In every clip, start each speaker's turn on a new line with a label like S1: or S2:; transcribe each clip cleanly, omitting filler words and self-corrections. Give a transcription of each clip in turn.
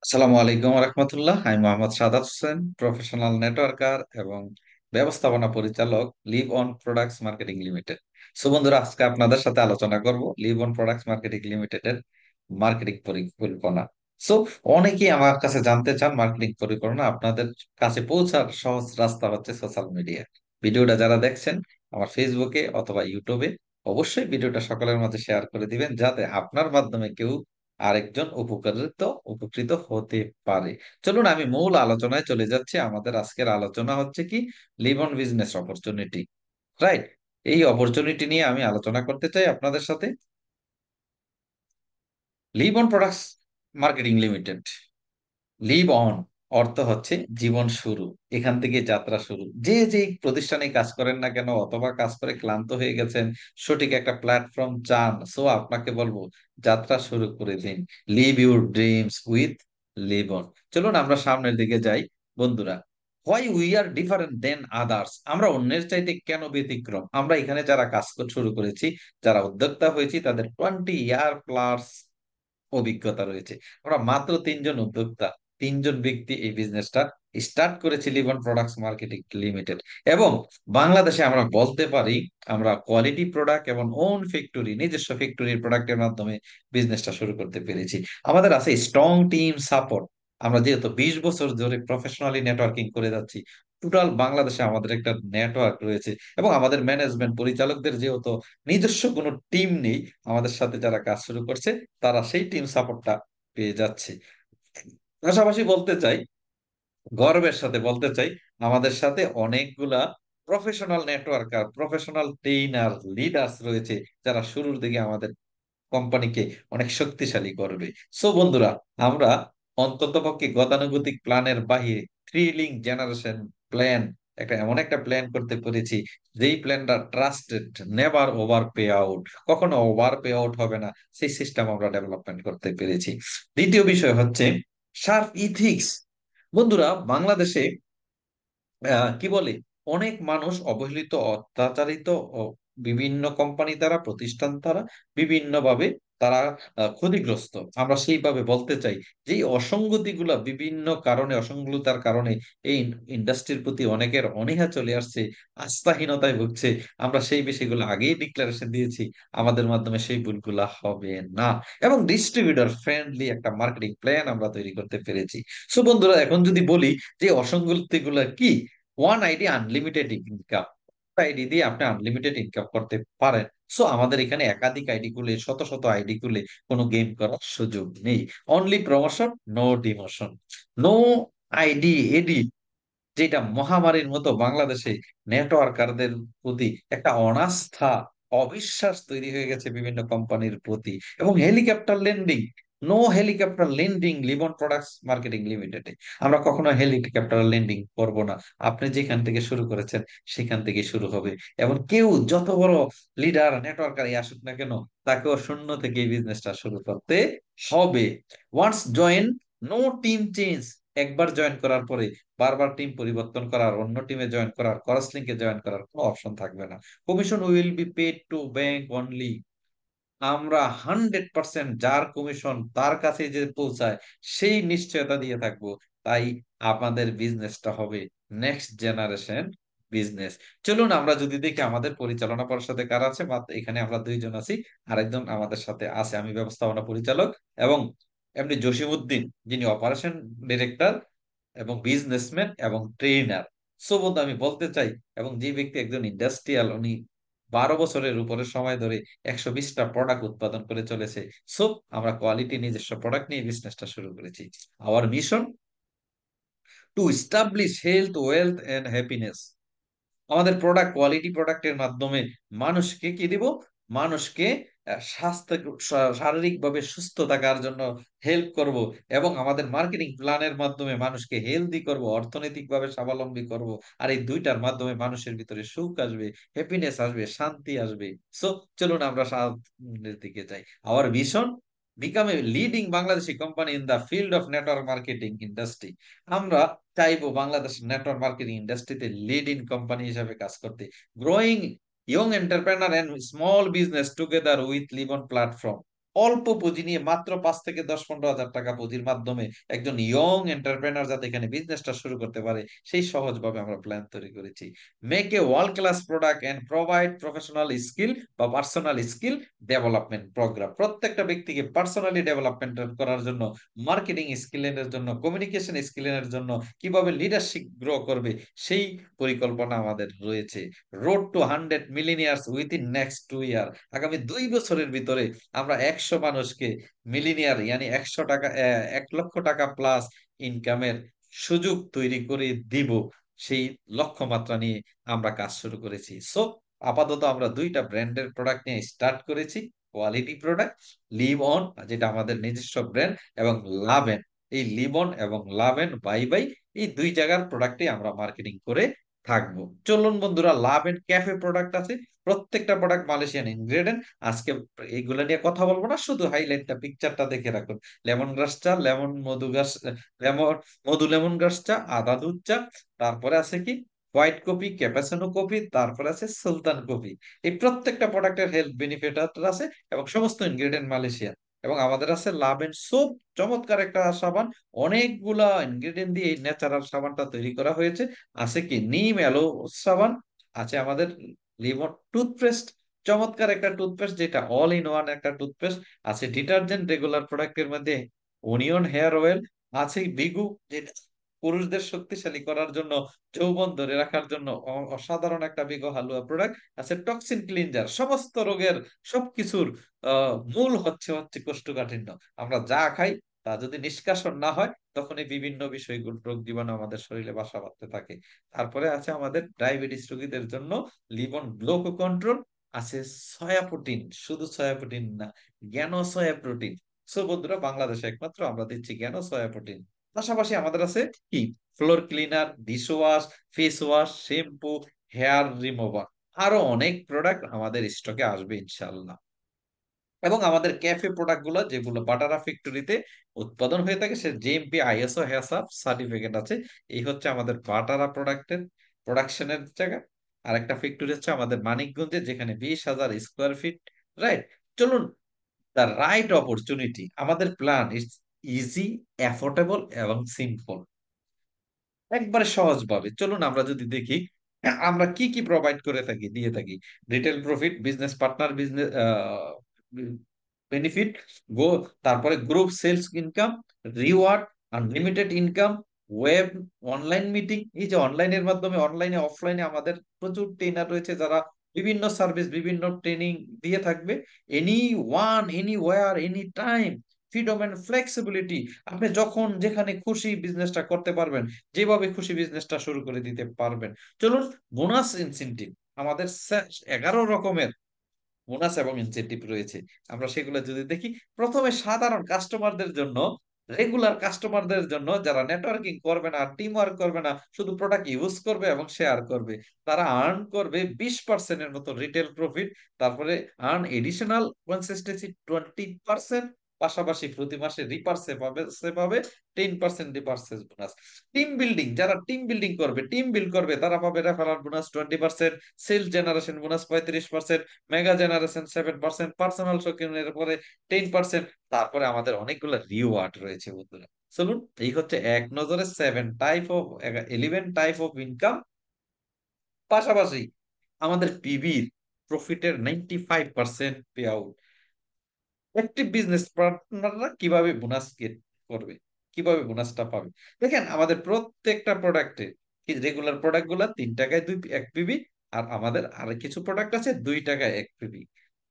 S1: আসসালামু আলাইকুম রহমতুল্লাহ। আমি মোহাম্মদ সাদাত হোসেন, প্রফেশনাল নেটওয়ার্কার এবং ব্যবস্থাপনা পরিচালক, live on products marketing limited. So বন্ধুরা, আজকে আপনাদের সাথে আলোচনা করব লিভ অন প্রোডাক্টস মার্কেটিং লিমিটেডের মার্কেটিং পরিকল্পনা। সো অনেকেই আমার কাছে জানতে চান মার্কেটিং পরিকল্পনা। আপনাদের কাছে পৌঁছার সহজ রাস্তা হচ্ছে সোশ্যাল মিডিয়া। ভিডিওটা যারা দেখছেন আমার ফেসবুকে অথবা ইউটিউবে, অবশ্যই ভিডিওটা সকলের মাঝে শেয়ার করে দিবেন, যাতে আপনার মাধ্যমে কেউ আরেকজন উপকৃত হতে পারে। চলুন আমি মূল আলোচনায় চলে যাচ্ছি। আমাদের আজকের আলোচনা হচ্ছে কি, live on business opportunity, right? এই অপরচুনিটি নিয়ে আমি আলোচনা করতে চাই আপনাদের সাথে। Live on products marketing limited, live on অর্থ হচ্ছে জীবন শুরু। এখান থেকে যাত্রা শুরু। যে যে প্রতিষ্ঠানে কাজ করেন না কেন, অথবা কাজ করে ক্লান্ত হয়ে গেছেন, সঠিক একটা প্ল্যাটফর্ম চান, সো আপনাকে বলবো যাত্রা শুরু করে দিন। Live your dreams with live on. চলুন আমরা সামনের দিকে যাই। বন্ধুরা, why we are different than others, আমরা অন্যের চাইতে কেন ব্যতিক্রম? আমরা এখানে যারা শুরু করেছি, যারা উদ্যোক্তা হয়েছি, তাদের 20 ইয়ার প্লাস অভিজ্ঞতা রয়েছে। আমরা মাত্র তিনজন উদ্যোক্তা, তিনজন ব্যক্তি এই বিজনেসটা স্টার্ট করেছি, লিভন প্রোডাক্টস মার্কেটিং লিমিটেড। এবং বাংলাদেশে আমরা বলতে পারি, আমরা কোয়ালিটি প্রোডাক্ট এবং ওন ফ্যাক্টরি, নিজস্ব ফ্যাক্টরির প্রোডাক্টের মাধ্যমে বিজনেসটা শুরু করতে পেরেছি। আমাদের আছে স্ট্রং টিম সাপোর্ট। আমরা যেহেতু 20 বছর ধরে প্রফেশনালি নেটওয়ার্কিং করে যাচ্ছি, টোটাল বাংলাদেশে আমাদের একটা নেটওয়ার্ক রয়েছে। এবং আমাদের ম্যানেজমেন্ট পরিচালকদের যেহেতু নিজস্ব কোনো টিম নেই, আমাদের সাথে যারা কাজ শুরু করছে তারা সেই টিম সাপোর্টটা পেয়ে যাচ্ছে। পাশাপাশি বলতে চাই, গর্বের সাথে বলতে চাই, আমাদের সাথে অনেকগুলা professional networker, professional trainer, leaders রয়েছে, যারা শুরুর দিকে আমাদের কোম্পানিকে অনেক শক্তিশালী করবে। সো বন্ধুরা, আমরা অন্ততপক্ষে গতানুগতিক প্ল্যানের বাহিরে থ্রিলিং জেনারেশন প্ল্যান, এমন একটা প্ল্যান করতে পেরেছি, যেই প্ল্যানটা trusted, never over pay out, কখনো ওভার পে আউট হবে না, সেই সিস্টেম আমরা ডেভেলপমেন্ট করতে পেরেছি। দ্বিতীয় বিষয় হচ্ছে শার্প ইথিক্স। বন্ধুরা, বাংলাদেশে কি বলে, অনেক মানুষ অবহেলিত, অত্যাচারিত, ও বিভিন্ন কোম্পানি দ্বারা, প্রতিষ্ঠান দ্বারা বিভিন্ন ভাবে তারা ক্ষতিগ্রস্ত। আমরা সেইভাবে বলতে চাই যে এই অসঙ্গতিগুলা বিভিন্ন কারণে, অসঙ্গতার কারণে এই ইন্ডাস্ট্রির প্রতি অনেকের অনীহা চলে আসছে, আস্থাহীনতায় ভুগছে। আমরা সেই বিষয়গুলো আগেই ডিক্লারেশন দিয়েছি, আমাদের মাধ্যমে সেই ভুলগুলা হবে না। এবং ডিস্ট্রিবিউটর ফ্রেন্ডলি একটা মার্কেটিং প্ল্যান আমরা তৈরি করতে পেরেছি। সো বন্ধুরা, এখন যদি বলি যে অসঙ্গতি গুলা কি, one ID unlimited income, ID দিয়ে আপনি আনলিমিটেড ইনকাম করতে পারেন। সো আমাদের এখানে একাধিক আইডি খুলে, শত শত আইডি খুলে কোনো গেম করার সুযোগ নেই। Only promotion, no demotion, no ID এডি, যেটা মহামারীর মতো বাংলাদেশে নেটওয়ার্কারদের প্রতি একটা অনাস্থা, অবিশ্বাস তৈরি হয়ে গেছে বিভিন্ন কোম্পানির প্রতি। এবং helicopter landing, no helicopter landing লিবন প্রোডাক্টস মার্কেটিং লিমিটেডে। আমরা কখনো হেলিকপ্টার লেন্ডিং করব না। আপনি যেখান থেকে শুরু করেছেন সেখান থেকে শুরু হবে। এবং কেউ যত বড় লিডার নেটওয়ার্কারই আসুক না কেন, তাকেও শূন্য থেকে এই বিজনেসটা শুরু করতে হবে। Once join, no team change. একবার জয়েন করার পরে বারবার টিম পরিবর্তন করার, অন্য টিমে জয়েন করার, ক্রস লিঙ্কে জয়েন করার কোনো অপশন থাকবে না। Commission will be paid to bank only. আমরা 100% যার কমিশন তার কাছে যে পৌঁছায় সেই নিশ্চয়তা দিয়ে থাকবো। তাই আমাদের বিজনেসটা হবে নেক্সট জেনারেশন বিজনেস। চলুন আমরা যদি দেখি আমাদের পরিচালনা পর্ষদে কারা আছে। মাত্র এখানে আমরা দুইজন আছি, আরেকজন আমাদের সাথে আছে, আমি ব্যবস্থাপনা পরিচালক এবং এমনি জসিমউদ্দিন, যিনি অপারেশন ডিরেক্টর এবং বিজনেসম্যান এবং ট্রেনার। সো বন্ধু, আমি বলতে চাই, এবং যে ব্যক্তি একজন ইন্ডাস্ট্রিয়াল, উনি 12 বছরের উপরে সময় ধরে 120টা প্রোডাক্ট উৎপাদন করে চলেছে। সো আমরা কোয়ালিটি নিজস্ব প্রোডাক্ট নিয়ে বিজনেসটা শুরু করেছি। Our mission to establish health, wealth and happiness. আমাদের প্রোডাক্ট, কোয়ালিটি প্রোডাক্টের মাধ্যমে মানুষকে কি দিব, মানুষকে স্বাস্থ্য, শারীরিকভাবে সুস্থ থাকার জন্য হেল্প করব। এবং আমাদের মার্কেটিং প্ল্যানের মাধ্যমে মানুষকে হেলদি করব, অর্থনৈতিকভাবে স্বাবলম্বী করব। আর এই দুইটার মাধ্যমে মানুষের ভিতরে সুখ আসবে, হ্যাপিনেস আসবে, শান্তি আসবে। সো চলুন আমরা সামনের দিকে যাই। Our vision, become a leading Bangladeshi company in the field of network marketing industry. আমরা চাইবো বাংলাদেশ নেটওয়ার্ক মার্কেটিং ইন্ডাস্ট্রিতে লিডিং কোম্পানি হিসেবে কাজ করতে। Growing young entrepreneur and small business together with live on platform. অল্প পুঁজি নিয়ে মাত্র 5 থেকে 10-15 হাজার টাকা পুঁজির মাধ্যমে একজন ইয়ং এন্টারপ্রেনার যাতে এখানে বিজনেসটা শুরু করতে পারে, সেই সহজভাবে আমরা প্ল্যান তৈরি করেছি। Make a world class product and provide professional skill বা পার্সোনাল স্কিল ডেভেলপমেন্ট প্রোগ্রাম। প্রত্যেকটা ব্যক্তিকে পার্সোনালি ডেভেলপমেন্ট করার জন্য, মার্কেটিং স্কিলের জন্য, কমিউনিকেশন স্কিলের জন্য, কিভাবে লিডারশিপ গ্রো করবে, সেই পরিকল্পনা আমাদের রয়েছে। Road to 100 millionaires within next 2 year. আগামী 2 বছরের ভিতরে আমরা 100 মানুষকে মিলিনিয়ার, ইয়ানি 100 টাকা, 1 লক্ষ টাকা প্লাস ইনকামের সুযোগ তৈরি করে দিব। সেই লক্ষ্যমাত্রা নিয়ে আমরা কাজ শুরু করেছি। সো আপাতত আমরা 2টা ব্র্যান্ডের প্রোডাক্ট নিয়ে স্টার্ট করেছি। কোয়ালিটি প্রোডাক্ট লিভ অন, যেটা আমাদের নিজস্ব ব্র্যান্ড, এবং লাভেন। এই লিভ অন এবং লাভেন, বাই বাই, এই 2 জায়গার প্রোডাক্টই আমরা মার্কেটিং করে থাকবো। চলুন বন্ধুরা, লাভ এন্ড ক্যাফে প্রোডাক্ট আছে, প্রত্যেকটা প্রোডাক্ট মালয়েশিয়ান ইনগ্রেডিয়েন্ট। আজকে এইগুলা নিয়ে কথা বলবো না, শুধু হাইলাইটটা, পিকচারটা দেখে রাখুন। লেমন গ্রাস চা, লেমন মধু গাছ, লেমন মধু লেমন গ্রাস চা, আদা দুধ চা, তারপরে আছে কি হোয়াইট কফি, ক্যাপাচিনো কফি, তারপরে আছে সুলতান কফি। এই প্রত্যেকটা প্রোডাক্টের হেলথ বেনিফিট আছে, এবং সমস্ত ইনগ্রেডিয়েন্ট মালয়েশিয়া। এবং আমাদের আছে লাভ এন্ড সোপ, চমৎকার একটা সাবান। অনেকগুলা ইনগ্রেডিয়েন্ট দিয়ে এই ন্যাচারাল সাবানটা তৈরি করা হয়েছে। আছে কি নিম অ্যালো সাবান, আছে আমাদের লিমন টুথপেস্ট, চমৎকার একটা টুথপেস্ট, যেটা অল ইন ওয়ান একটা টুথপেস্ট। আছে ডিটারজেন্ট রেগুলার প্রোডাক্টের মধ্যে অনিয়ন হেয়ার অয়েল, আছে বিগু, যেটা পুরুষদের শক্তিশালী করার জন্য, যৌবন ধরে রাখার জন্য অসাধারণ একটা বিগো হালুয়া প্রোডাক্ট। আছে টক্সিন ক্লিনজার, সমস্ত রোগের, সবকিছুর মূল হচ্ছে হচ্ছে কোষ্ঠকাঠিন্য। আমরা যা খাই তা যদি নিষ্কাশন না হয়, তখন এই বিভিন্ন বিষয়গুলো, রোগ জীবাণু আমাদের শরীরে বাসা বাঁধতে থাকে। তারপরে আছে আমাদের ডায়াবেটিস রোগীদের জন্য লিবন গ্লুকো কন্ট্রোল। আছে সয়া প্রোটিন, শুধু সয়া প্রোটিন না, জ্ঞানো সয়া প্রোটিন। সো বন্ধুরা, বাংলাদেশে একমাত্র আমরা দিচ্ছি জ্ঞানো সয়া প্রোটিন। পাশাপাশি আমাদের আছে কি floor cleaner, dish wash, face wash, shampoo, hair remover. আরো অনেক প্রোডাক্ট আমাদের স্টকে আসবে ইনশাল্লাহ। এবং আমাদের ক্যাফে প্রোডাক্ট গুলো, যেগুলো বাটারা ফ্যাক্টরিতে উৎপাদন হয়ে থাকে, সে জিএমপি আইএসও হ্যাসাপ সার্টিফিকেট আছে। এই হচ্ছে আমাদের বাটারা প্রোডাক্টের প্রোডাকশনের জায়গা। আর একটা ফ্যাক্টরি হচ্ছে আমাদের মানিকগঞ্জে, যেখানে 20,000 স্কোয়ার ফিট। রাইট। চলুন, দ্য রাইট অপরচুনিটি, আমাদের প্ল্যান ইজ ইজি, অ্যাফোর্ডেবল এবং সিম্পল, একবারে সহজভাবে। চলুন আমরা যদি দেখি আমরা কি কি প্রোভাইড করে থাকি, দিয়ে থাকি। Retail profit, business partner, business benefit, go, তারপরে group sales income, reward, unlimited income, web, online meeting. এই যে অনলাইনের মাধ্যমে, অনলাইনে অফলাইনে আমাদের প্রচুর ট্রেনার রয়েছে, যারা বিভিন্ন সার্ভিস, বিভিন্ন ট্রেনিং দিয়ে থাকবে। Anyone, anywhere, anytime, freedom and flexibility. আপনি যখন যেখানে খুশি বিজনেসটা করতে পারবেন, যেভাবে খুশি বিজনেসটা শুরু করে দিতে পারবেন। চলুন, বোনাস ইনসেনটিভ, আমাদের 11 রকমের বোনাস এবং ইনসেনটিভ রয়েছে। আমরা সেগুলো যদি দেখি, প্রথমে সাধারণ কাস্টমারদের জন্য, রেগুলার কাস্টমারদের জন্য, যারা নেটওয়ার্কিং করবে না, টিম ওয়ার্ক করবে না, শুধু প্রোডাক্ট ইউজ করবে এবং শেয়ার করবে, তারা আর্ন করবে 20% মতো রিটেল প্রফিট। তারপরে আর্ন এডিশনাল কনসিস্টেন্সি 20%। পাশাপাশি প্রতি মাসে রিপার্সে পাবে, সে পাবে 10% রিপার্সেস বোনাস। টিম বিল্ডিং, যারা টিম বিল্ডিং করবে, টিম বিল্ড করবে, তারা পাবে referral bonus 20%, sales generation bonus 35%, mega generation 7%, personal শৌখিনের পরে 10%। তারপরে আমাদের অনেকগুলো রিওয়ার্ড রয়েছে বন্ধুরা। চলুন, এই হচ্ছে এক নজরে 11 টাইপ অফ ইনকাম। পাশাপাশি আমাদের পিবির প্রফিটের 95% পে আউট। অ্যাক্টিভ বিজনেস পার্টনাররা কিভাবে বোনাস গেট করবে, কিভাবে বোনাসটা পাবে? দেখেন, আমাদের প্রত্যেকটা প্রোডাক্টে, রেগুলার প্রোডাক্ট গুলা 3 টাকায় 1 পিবি, আর আমাদের আর কিছু প্রোডাক্ট আছে 2 টাকায় 1 পিবি।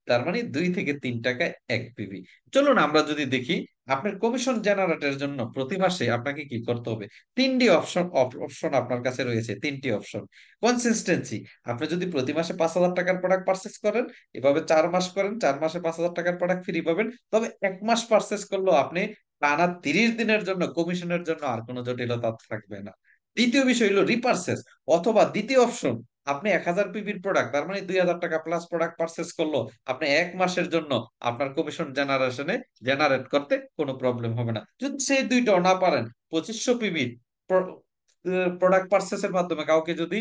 S1: তার মানে 2 থেকে 3 টাকায় 1 পিবি। চলুন আমরা যদি দেখি, আপনার কমিশন জেনারেটের জন্য প্রতি মাসে আপনাকে কি করতে হবে। তিনটি অপশন, অপশন আপনার কাছে রয়েছে, 3টি অপশন। কনসিস্টেন্সি, আপনি যদি প্রতি মাসে 5,000 টাকার প্রোডাক্ট পারচেস করেন, এভাবে 4 মাস করেন, 4 মাসে 5,000 টাকার প্রোডাক্ট ফ্রি পাবেন। তবে 1 মাস পারচেস করলেও আপনি টানা 30 দিনের জন্য কমিশনের জন্য আর কোনো জটিলতা থাকবে না। দ্বিতীয় বিষয় হলো রিপারচেস, অথবা দ্বিতীয় অপশন, আপনি 1,000 পিবির প্রোডাক্ট, তার মানে 2,000 টাকা প্লাস প্রোডাক্ট পারচেস করলো, আপনি 1 মাসের জন্য আপনার কমিশন জেনারেট করতে কোনো প্রবলেম হবে না। যদি সেই দুইটাও না পারেন, 2500 পিবির প্রোডাক্ট পারচেসের মাধ্যমে কাউকে যদি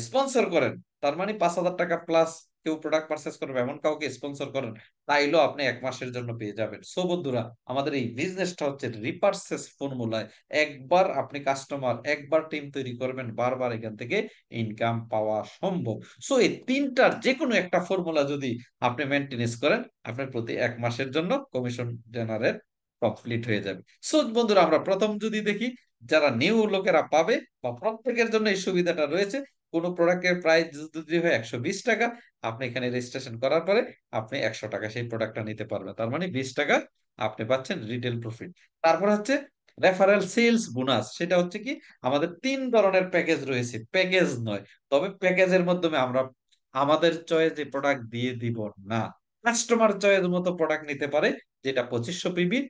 S1: স্পন্সর করেন, তার মানে 5,000 টাকা প্লাস কেউ প্রোডাক্ট পারচেস করবে, এমন কাউকে স্পন্সর করেন, তাইলেও আপনি 1 মাসের জন্য পেয়ে যাবেন। সো বন্ধুরা, আমাদের এই বিজনেসটা হচ্ছে রিপারচেস ফর্মুলায়। একবার আপনি কাস্টমার, একবার টিম তৈরি করবেন, বারবার এখান থেকে ইনকাম পাওয়া সম্ভব। সো এই তিনটার যে কোনো একটা ফর্মুলা যদি আপনি মেনটেনেন্স করেন, আপনার প্রতি 1 মাসের জন্য কমিশন জেনারেট কমপ্লিট হয়ে যাবে। সো বন্ধুরা, আমরা প্রথম যদি দেখি, যারা নিউ লোকেরা পাবে বা প্রত্যেকের জন্য এই সুবিধাটা রয়েছে। কোনো প্রোডাক্টের প্রাইস যদি হয় 120 টাকা, আপনি এখানে রেজিস্ট্রেশন করার পরে আপনি 100 টাকা সেই প্রোডাক্টটা নিতে পারবেন, তার মানে 20 টাকা আপনি পাচ্ছেন রিটেল প্রফিট। তারপর হচ্ছে রেফারেল সেলস বোনাস। সেটা হচ্ছে কি, আমাদের 3 ধরনের প্যাকেজ রয়েছে, প্যাকেজ নয়, তবে প্যাকেজের মাধ্যমে আমরা আমাদের চয়েস যে প্রোডাক্ট দিয়ে দিব না, কাস্টমার চয়েস মতো প্রোডাক্ট নিতে পারে। যেটা 2500 পিবি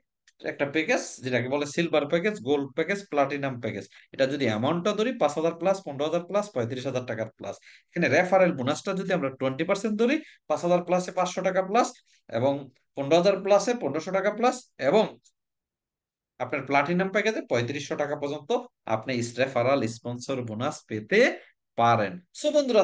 S1: একটা প্যাকেজ, যেটাকে বলে silver package, gold package, platinum package. এটা যদি অ্যামাউন্টটা ধরি 5,000 প্লাস, 15,000 প্লাস, 35,000 টাকার প্লাস। এখানে রেফারেল বোনাসটা যদি আমরা 20% ধরি, 5,000 প্লাসে 500 টাকা প্লাস, এবং 15,000 প্লাসে 1,500 টাকা প্লাস, এবং আপনার প্লাটিনাম প্যাকেজে 3500 টাকা পর্যন্ত আপনি রেফারাল স্পন্সর বোনাস পেতে পারেন। সো বন্ধুরা,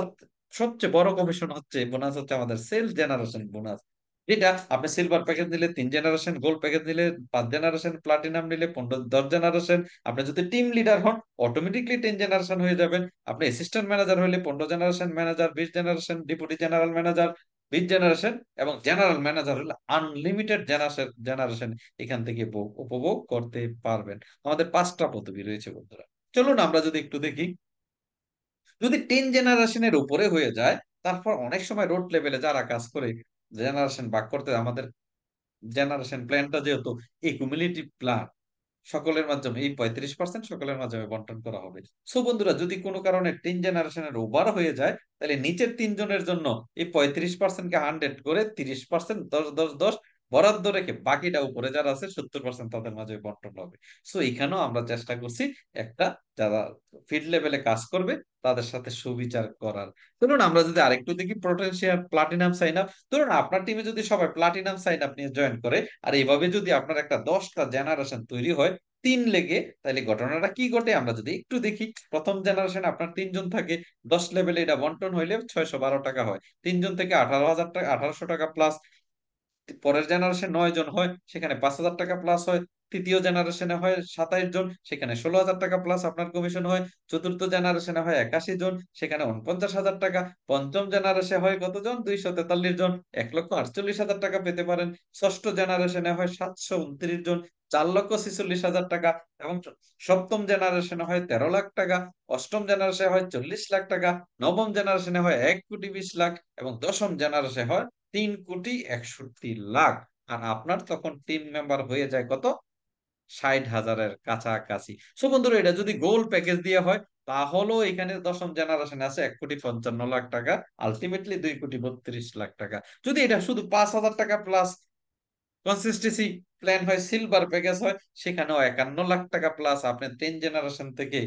S1: সবচেয়ে বড় কমিশন হচ্ছে, বোনাস হচ্ছে আমাদের সেলস জেনারেশন বোনাস। যেটা আপনি সিলভার প্যাকেজ নিলে 3 জেনারেশন, গোল্ড প্যাকেজ নিলে 5 জেনারেশন, প্লাটিনাম নিলে 10 জেনারেশন। আপনি যদি টিম লিডার হন, অটোমেটিকলি 10 জেনারেশন হয়ে যাবেন। আপনি অ্যাসিস্ট্যান্ট ম্যানেজার হলে 15 generation manager, 20 generation deputy general manager, 20 generation, এবং জেনারেল ম্যানেজার হলে আনলিমিটেড জেনারেশন এখান থেকে উপভোগ করতে পারবেন। আমাদের 5টা পদবি রয়েছে বন্ধুরা। চলুন আমরা যদি একটু দেখি, যদি 10 জেনারেশনের উপরে হয়ে যায়, তারপর অনেক সময় রোড লেভেলে যারা কাজ করে জেনারেশন ভাগ করতে, আমাদের জেনারেশন প্ল্যানটা যেহেতু একুমুলেটিভ প্ল্যান, সকলের মাধ্যমে এই 35% সকলের মাধ্যমে বন্টন করা হবে। সো বন্ধুরা, যদি কোনো কারণে 10 জেনারেশনের ওভার হয়ে যায়, তাহলে নিচের 3 জনের জন্য এই 35%কে 100 করে 30%, 10 10 10 বরাদ্দ রেখে বাকিটা উপরে যারা আছে 70% তাদের মাঝে বন্টন হবে। সো এখানেও আমরা চেষ্টা করছি একটা, যারা ফিল্ড লেভেলে কাজ করবে তাদের সাথে সুবিচার করার। ধরুন আমরা যদি আরেকটু দেখি, পোটেনশিয়াল প্লাটিনাম সাইন আপ। ধরুন আপনার টিমে যদি সবাই প্লাটিনাম সাইন আপ নিয়ে জয়েন করে, আর এইভাবে যদি আপনার একটা 10টা জেনারেশন তৈরি হয় 3 লেগে, তাহলে ঘটনাটা কি ঘটে আমরা যদি একটু দেখি। প্রথম জেনারেশন আপনার 3 জন থাকে, 10 লেভেলে এটা বন্টন হইলে 612 টাকা হয়। 3 জন থেকে 18,000 টাকা, 1800 টাকা প্লাস। পরের জেনারেশন 9 জন হয়, সেখানে 5,000 টাকা প্লাস হয়। তৃতীয় জেনারেশনে হয় 27 জন, সেখানে 16,000 টাকা প্লাস আপনার কমিশন হয়। চতুর্থ জেনারেশনে হয় 81 জন, সেখানে 49,000 টাকা। পঞ্চম জেনারেশনে হয় কতজন, 243 জন, 1,48,000 টাকা পেতে পারেন। ষষ্ঠ জেনারেশনে হয় 729 জন, 4,46,000 টাকা। এবং সপ্তম জেনারেশনে হয় 13 লাখ টাকা। অষ্টম জেনারেশনে হয় 40 লাখ টাকা। নবম জেনারেশনে হয় 1,20,00,000। এবং দশম জেনারেশনে হয় 3,61,লাখ। আর আপনার তখন টিম মেম্বার হয়ে যায় কত, 60,000-এর কাছাকাছি। সো বন্ধুরা, এটা যদি গোল প্যাকেজ দিয়ে হয়, তাহলেও এখানে দশম জেনারেশন আছে 1,55,00,000 টাকা, আলটিমেটলি 2,32,00,000 টাকা। যদি এটা শুধু 5,000 টাকা প্লাস কনসিস্টেন্সি প্ল্যান হয়, সিলভার প্যাকেজ হয়, সেখানেও 51,00,000 টাকা প্লাস আপনি 10 জেনারেশন থেকে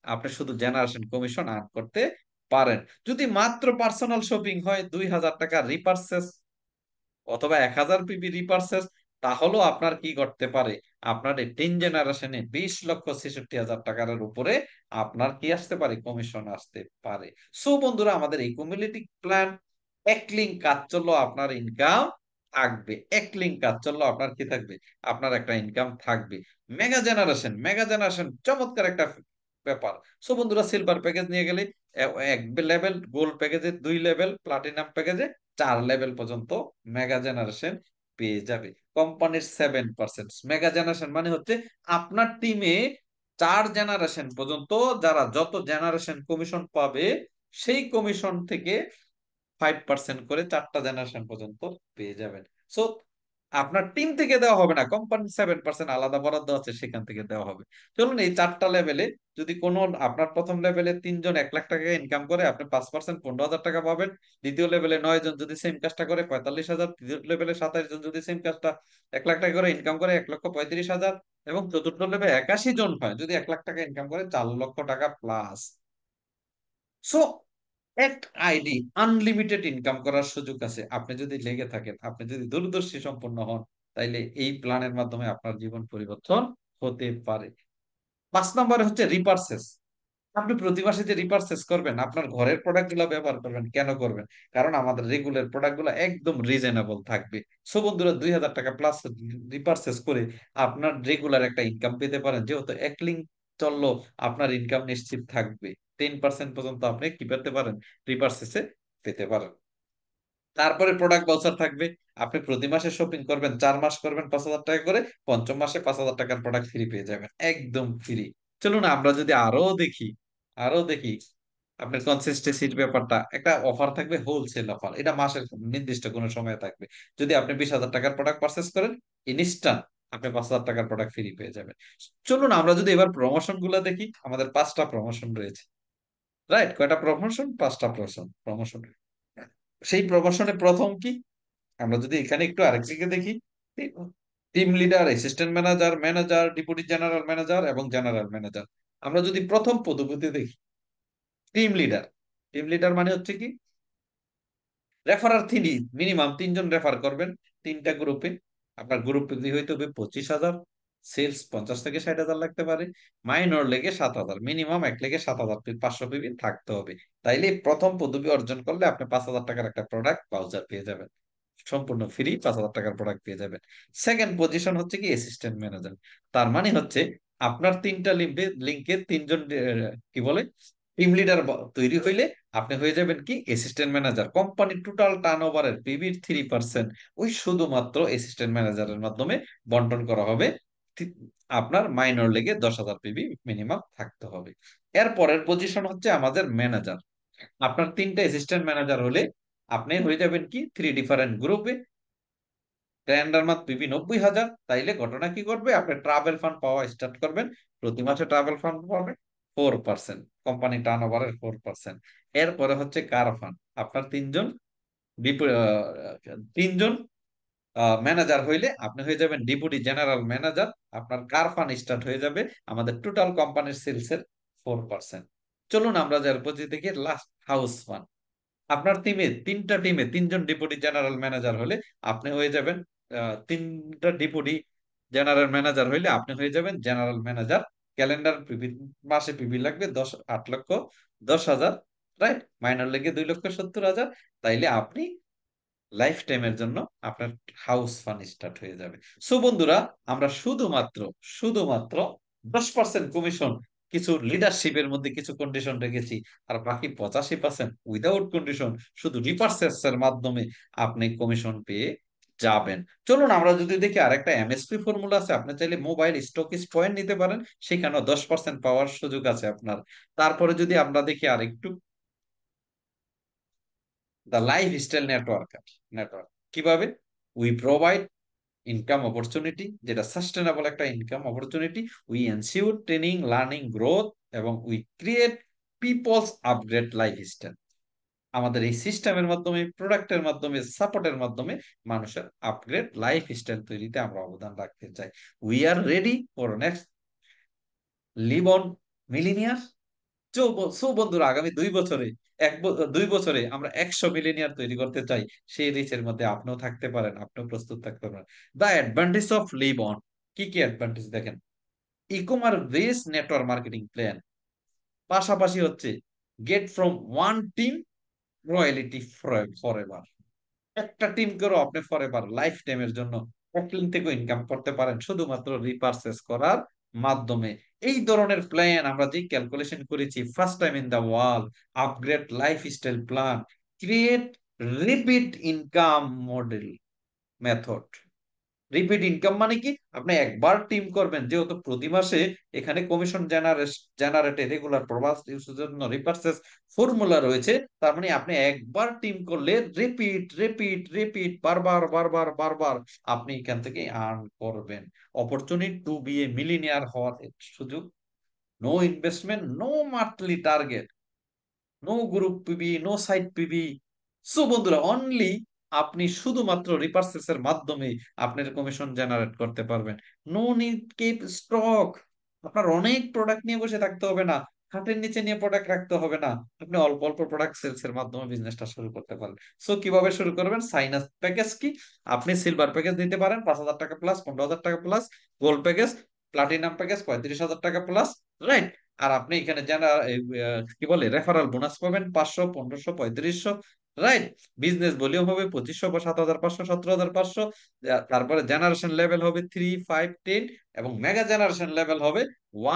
S1: আপনি শুধু জেনারেশন কমিশন আর্ন করতে পারেন। যদি মাত্র পার্সোনাল শপিং হয় 2,000 টাকা রিপার্সেস অথবা 1,000 পিবি রিপার্সেস, তাহলেও আপনার কি করতে পারে, আপনার এই 10 জেনারেশনে 20,66,000 টাকার উপরে আপনার কি আসতে পারে, কমিশন আসতে পারে। সো বন্ধুরা, আমাদের এই কমিউনিটি প্ল্যান, এক লিঙ্ক কাজ চললো আপনার ইনকাম থাকবে, এক লিঙ্ক কাজ চললো আপনার কি থাকবে, আপনার একটা ইনকাম থাকবে। মেগা জেনারেশন চমৎকার একটা ব্যাপার। সো বন্ধুরা, সিলভার প্যাকেজ নিয়ে গেলে 1 লেভেল, গোল্ড প্যাকেজে 2 লেভেল, প্লাটিনাম প্যাকেজে 4 লেভেল পর্যন্ত মেগা জেনারেশন পেয়ে যাবে। কোম্পানির 7%। মেগা জেনারেশন মানে হচ্ছে আপনার টিমে 4 জেনারেশন পর্যন্ত যারা যত জেনারেশন কমিশন পাবে, সেই কমিশন থেকে 5% করে 4টা জেনারেশন পর্যন্ত পেয়ে যাবেন। সো আপনার টিম থেকে দেওয়া হবে না, কোম্পানির 7% আলাদা বরাদ্দ আছে, সেখান থেকে দেওয়া হবে। চলুন এই 4টা লেভেলে, যদি কোনো আপনার প্রথম লেভেলে 3 জন 1,00,000 টাকা ইনকাম করে, আপনি 5% 15,000 টাকা পাবেন। দ্বিতীয় লেভেলে 9 জন যদি সেম কাজটা করে 45,000। তৃতীয় লেভেলে 27 জন যদি সেম কাজটা 1,00,000 টাকা করে ইনকাম করে 1,35,000। এবং চতুর্থ লেভেলে 81 জন হয়, যদি 1,00,000 টাকা ইনকাম করে 4,00,000 টাকা প্লাস। সো এক আইডি আনলিমিটেড ইনকাম করার সুযোগ আছে, আপনি যদি লেগে থাকেন, আপনি যদি দূরদর্শী সম্পন্ন হন, তাইলে এই প্ল্যানের মাধ্যমে আপনার জীবন পরিবর্তন হতে পারে। 5 নম্বরে হচ্ছে রিপার্সেস। আপনি প্রতি মাসে যে রিপারচেস করবেন, আপনার ঘরের প্রোডাক্ট গুলো ব্যবহার করবেন, কেন করবেন? কারণ আমাদের রেগুলার প্রোডাক্ট গুলো একদম রিজনেবল থাকবে। সো বন্ধুরা, 2000 টাকা প্লাস রিপারচেস করে আপনার রেগুলার একটা ইনকাম পেতে পারেন। যেহেতু এক লিঙ্ক চললো, আপনার ইনকাম নিশ্চিত থাকবে। 10% পর্যন্ত আপনি কি পেতে পারেন? রিপারচেসে পেতে পারেন। তারপরে প্রোডাক্ট ভাউচার থাকবে। আপনি প্রতি মাসে শপিং করবেন, 4 মাস করবেন 5,000 টাকা করে, পঞ্চম মাসে 5,000 টাকার প্রোডাক্ট ফ্রি পেয়ে যাবেন, একদম ফ্রি। চলুন আমরা যদি আরো দেখি আপনার কনসিস্টেন্সির ব্যাপারটা। একটা অফার থাকবে, হোলসেল অফার, এটা মাসের নির্দিষ্ট কোনো সময় থাকবে। যদি আপনি 20,000 টাকার প্রোডাক্ট পারচেস করেন, ইনস্ট্যান্ট আপনি 5,000 টাকার প্রোডাক্ট ফ্রি পেয়ে যাবেন। চলুন আমরা যদি এবার প্রমোশন গুলা দেখি, আমাদের 5টা প্রমোশন রয়েছে। রাইট? কয়টা প্রমোশন? 5টা প্রমোশন। সেই প্রমোশনে প্রথম কি, আমরা যদি এখানে একটু আরেকদিকে দেখি, team leader, assistant manager, manager, deputy general manager এবং জেনারেল ম্যানেজার। আমরা যদি প্রথম পদবিতে দেখি, টিম লিডার। টিম লিডার মানে হচ্ছে কি, রেফারার তিনি মিনিমাম 3 জন রেফার করবেন, 3টা গ্রুপে। আপনার গ্রুপ যদি হইতে হবে 25,000, সেলস 50 থেকে 60,000 লাগতে পারে, মাইনর লেগে 7,000, মিনিমাম এক লেগে 7,500 পিবি থাকতে হবে। তাইলে প্রথম পদবি অর্জন করলে আপনি 5,000 টাকার একটা প্রোডাক্ট ভাউচার পেয়ে যাবেন, সম্পূর্ণ ফ্রি 5,000 টাকার প্রোডাক্ট পেয়ে যাবেন। সেকেন্ড পজিশন হচ্ছে কি, অ্যাসিস্ট্যান্ট ম্যানেজার। তার মানে হচ্ছে আপনার 3টা লিঙ্কে 3 জন কি বলে টিম লিডার তৈরি হইলে আপনি হয়ে যাবেন কি, অ্যাসিস্ট্যান্ট ম্যানেজার। কোম্পানির টোটাল টার্ন ওভারের পিবির 3% ওই শুধুমাত্র অ্যাসিস্ট্যান্ট ম্যানেজারের মাধ্যমে বন্টন করা হবে। থি- আপনার মাইনর লেগে 10,000 পিবি মিনিমাম থাকতে হবে। এর পরের পজিশন হচ্ছে আমাদের ম্যানেজার। আপনার 3টা অ্যাসিস্ট্যান্ট ম্যানেজার হলে আপনি হয়ে যাবেন কি, 3 ডিফারেন্ট গ্রুপে। Calendar month PB 90,000। তাইলে ঘটনা কি করবে, আপনি ট্রাভেল ফান্ড পাওয়া স্টার্ট করবেন। প্রতি মাসে ট্রাভেল ফান্ড পাবেন 4%, কোম্পানি টার্ন ওভারের 4%। এরপরে হচ্ছে কার ফান্ড। আপনার তিনজন ম্যানেজার হইলে আপনি হয়ে যাবেন ডেপুটি জেনারেল ম্যানেজার। আপনার কার ফান্ড স্টার্ট হয়ে যাবে আমাদের টোটাল কোম্পানির সেলসের 4%। চলুন আমরা যার প্রতি থেকে লাস্ট, হাউস ফান্ড। আপনার 3টা টিমে 3 জন ডেপুটি জেনারেল ম্যানেজার হলে আপনি হয়ে যাবেন 3টা ডেপুটি জেনারেল ম্যানেজার হইলে আপনি হয়ে যাবেন জেনারেল ম্যানেজার। ক্যালেন্ডার পিবি, মাসে পিবি লাগবে 8,10,000। রাইট? মাইনর লেগে 2,70,000। তাইলে আপনি লাইফ টাইমের জন্য আপনার হাউস ফান্ড স্টার্ট হয়ে যাবে। সো বন্ধুরা, আমরা শুধুমাত্র 10% কমিশন কিছু লিডারশিপের মধ্যে কিছু কন্ডিশন রেখেছি। আর বাকি 85% উইদাউট কন্ডিশন, শুধু রিপার্সেস এর মাধ্যমে আপনি কমিশন পেয়ে যাবেন। চলুন আমরা যদি দেখি, আরেকটা এমএসপি ফর্মুলা আছে, আপনি চাইলে মোবাইল স্টকিস পয়েন্ট নিতে পারেন, সেখানেও 10% পাওয়ার সুযোগ আছে আপনার। তারপরে যদি আমরা দেখি আরেকটু, দ্য লাইফ স্টাইল নেটওয়ার্ক কিভাবে, উই প্রোভাইড ইনকাম অপরচুনিটি, যেটা সাস্টেনেবল একটা income opportunity. We ensure training, learning, growth, এবং we create people's upgrade lifestyle. আমাদের এই সিস্টেমের মাধ্যমে, প্রোডাক্টের মাধ্যমে, সাপোর্টের মাধ্যমে মানুষের আপগ্রেড লাইফ স্টাইল তৈরিতে আমরা অবদান রাখতে চাই। We are ready for next live on millionaire. So বন্ধুরা, আগামী 2 বছরে, 2 বছরে আমরা 100 মিলিয়নিয়ার তৈরি করতে চাই। সেই রিচের মধ্যে আপনিও থাকতে পারেন, আপনিও প্রস্তুত থাকতে পারেন। The advantage of live on, কি কি অ্যাডভান্টেজ দেখেন। Ecommerce base network marketing plan, পাশাপাশি হচ্ছে get from one team royalty for ever. একটা টিম করেও আপনি ফরএভার লাইফ টাইমের জন্য এক থেকে ইনকাম করতে পারেন, শুধুমাত্র রিপারচেস করার মাধ্যমে। এই ধরনের প্ল্যান আমরা যে ক্যালকুলেশন করেছি, first time in the world, upgrade lifestyle plan, create repeat income model method. Repeat income মানে কি, আপনি একবার টিম করবেন, যেহেতু প্রতি মাসে এখানে কমিশন জেনারেটে রেগুলার প্রবাস ইউজের জন্য রিপারচেস ফর্মুলা রয়েছে। তার মানে আপনি একবার টিম করলে রিপিট রিপিট রিপিট, বারবার বারবার বারবার আপনি এখান থেকে আর্ন করবেন। Opportunity to be a millionaire হওয়ার সুযোগ। No investment, no monthly target, no group PB, no site PB. So বন্ধুরা, অনলি আপনি শুধুমাত্র রিপারচেস এর মাধ্যমে আপনার কমিশন জেনারেট করতে পারবেন। নো নিড কিপ স্টক, আপনার অনেক প্রোডাক্ট নিয়ে বসে থাকতে হবে না, খাটের নিচে নিয়ে প্রোডাক্ট রাখতে হবে না। আপনি অল্প অল্প প্রোডাক্ট সেলস এর মাধ্যমে বিজনেসটা শুরু করতে পারেন। সো কিভাবে শুরু করবেন, সাইন আপ প্যাকেজ কি, আপনি সিলভার প্যাকেজ নিতে পারেন 5,000 টাকা প্লাস, 15,000 টাকা plus, gold package, platinum package 35,000 টাকা প্লাস। রাইট? আর আপনি এখানে যারা কি বলে রেফারাল বোনাস পাবেন 500, 1500, 3500, রাইট? বিজনেস ভলিউম হবে 2500 বা 7500, 17500। তারপরে জেনারেশন লেভেল হবে 3, 5, 10, এবং মেগা জেনারেশন লেভেল হবে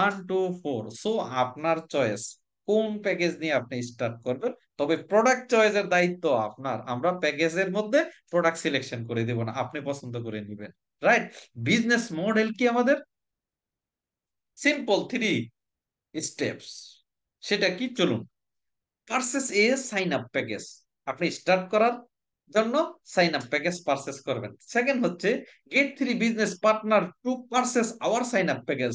S1: 1, 2, 4। সো আপনার চয়েস কোন প্যাকেজ নিয়ে আপনি স্টার্ট করবেন। তবে প্রোডাক্ট চয়েসের দায়িত্ব আপনার, আমরা প্যাকেজের মধ্যে প্রোডাক্ট সিলেকশন করে দেব না, আপনি পছন্দ করে নেবেন, রাইট? বিজনেস মডেল কি আমাদের? Simple 3 steps. সেটা কি, চলুন। Purchase a sign up package, আপনি স্টার্ট করার জন্য সাইন আপ প্যাকেজ পারচেস করবেন। সেকেন্ড হচ্ছে get 3 business partner to purchase our sign up package.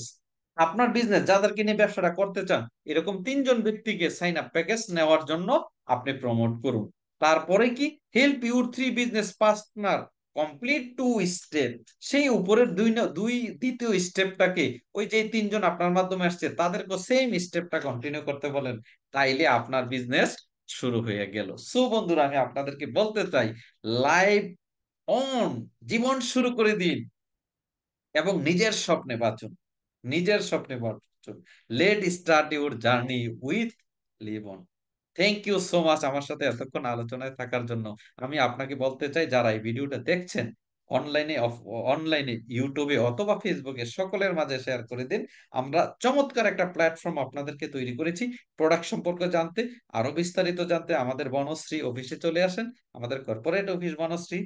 S1: আপনার বিজনেস যাদেরকে নিয়ে ব্যবসাটা করতে চান, এরকম 3 জন ব্যক্তিকে সাইন আপ প্যাকেজ নেওয়ার জন্য আপনি প্রমোট করুন। তারপরে কি, help your 3 business partner complete 2 step. সেই উপরের দুই দ্বিতীয় স্টেপটাকে ওই যে 3 জন আপনার মাধ্যমে আসছে তাদেরকে সেম স্টেপটা কন্টিনিউ করতে বলেন। তাইলে আপনার বিজনেস শুরু হয়ে গেল। সো বন্ধুরা, আমি আপনাদেরকে বলতে চাই, লাইভ অন, জীবন শুরু করে দিন এবং নিজের স্বপ্নে বাঁচুন, নিজের স্বপ্নে বাঁচুন। Let start your journey with live on. Thank you so much আমার সাথে এতক্ষণ আলোচনায় থাকার জন্য। আমি আপনাকে বলতে চাই, যারা এই ভিডিওটা দেখছেন অনলাইনে, অনলাইনে ইউটিউবে অথবা ফেসবুকে, সকলের মাঝে শেয়ার করে দিন। আমরা চমৎকার একটা প্ল্যাটফর্ম আপনাদেরকে তৈরি করেছি প্রোডাক্ট সম্পর্কে জানতে। আরো বিস্তারিত জানতে আমাদের বনশ্রী অফিসে চলে আসেন, আমাদের কর্পোরেট অফিস বনশ্রী।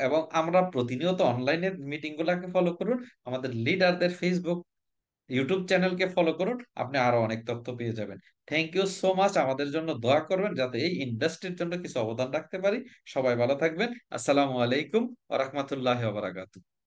S1: এবং আমরা প্রতিনিয়ত অনলাইনে মিটিং গুলাকে ফলো করুন, আমাদের লিডারদের ফেসবুক, ইউটিউব চ্যানেলকে ফলো করুন, আপনি আরো অনেক তথ্য পেয়ে যাবেন। থ্যাংক ইউ সো মাচ, আমাদের জন্য দোয়া করবেন যাতে এই ইন্ডাস্ট্রির জন্য কিছু অবদান রাখতে পারি। সবাই ভালো থাকবেন। আসসালামু আলাইকুম ওয়া রাহমাতুল্লাহি ওয়া বারাকাতুহু।